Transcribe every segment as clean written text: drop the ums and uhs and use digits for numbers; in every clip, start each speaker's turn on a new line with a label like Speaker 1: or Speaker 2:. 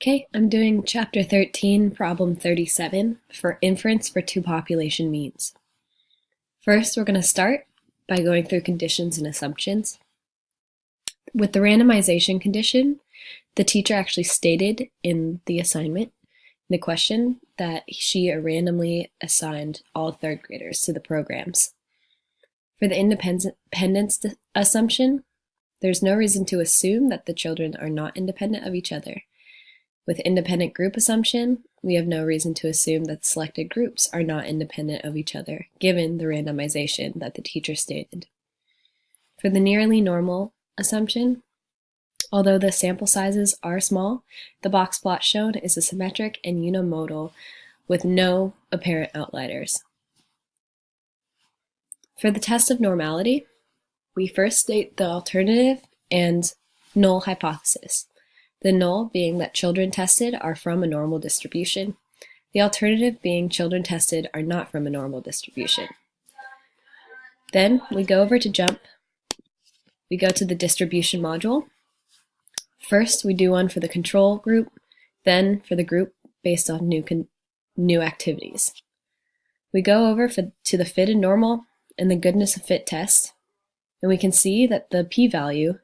Speaker 1: Okay, I'm doing chapter 13, problem 37 for inference for two population means. First, we're going to start by going through conditions and assumptions. With the randomization condition, the teacher actually stated in the assignment, in the question, that she randomly assigned all third graders to the programs. For the independence assumption, there's no reason to assume that the children are not independent of each other. With independent group assumption, we have no reason to assume that selected groups are not independent of each other, given the randomization that the teacher stated. For the nearly normal assumption, although the sample sizes are small, the box plot shown is a symmetric and unimodal with no apparent outliers. For the test of normality, we first state the alternative and null hypothesis. The null being that children tested are from a normal distribution. The alternative being children tested are not from a normal distribution. Then we go over to JUMP. We go to the distribution module. First, we do one for the control group, then for the group based on new activities. We go over to the fit and normal and the goodness of fit test, and we can see that the p-value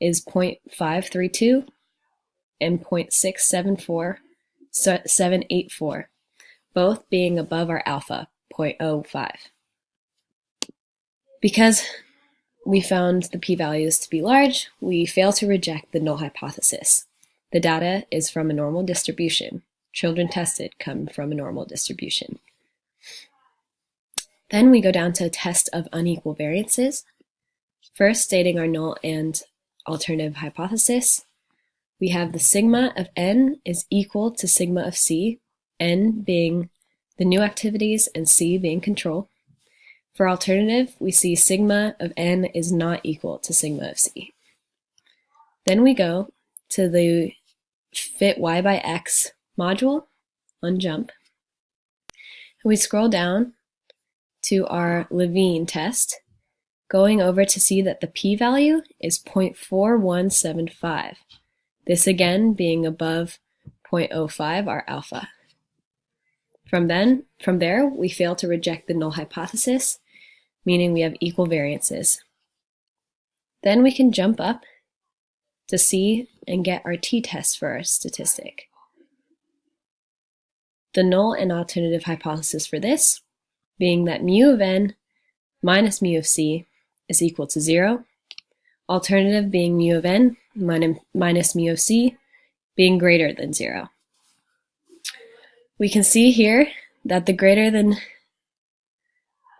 Speaker 1: is 0.532 and 0.674784, both being above our alpha, 0.05. Because we found the p-values to be large, we fail to reject the null hypothesis. The data is from a normal distribution. Children tested come from a normal distribution. Then we go down to a test of unequal variances. First, stating our null and alternative hypothesis. We have the sigma of n is equal to sigma of c, n being the new activities and c being control. For alternative, we see sigma of n is not equal to sigma of c. Then we go to the fit y by x module on JUMP. And we scroll down to our Levine test, going over to see that the p-value is 0.4175. This again being above 0.05, our alpha. From there, we fail to reject the null hypothesis, meaning we have equal variances. Then we can jump up to see and get our t-test for our statistic. The null and alternative hypothesis for this being that mu of n minus mu of c is equal to 0. Alternative being mu of n minus mu of c being greater than 0. We can see here that the greater than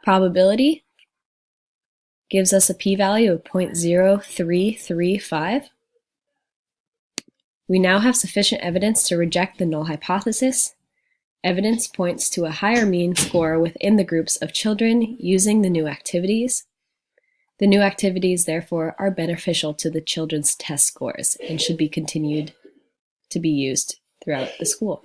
Speaker 1: probability gives us a p-value of 0.0335. We now have sufficient evidence to reject the null hypothesis. Evidence points to a higher mean score within the groups of children using the new activities. The new activities, therefore, are beneficial to the children's test scores and should be continued to be used throughout the school.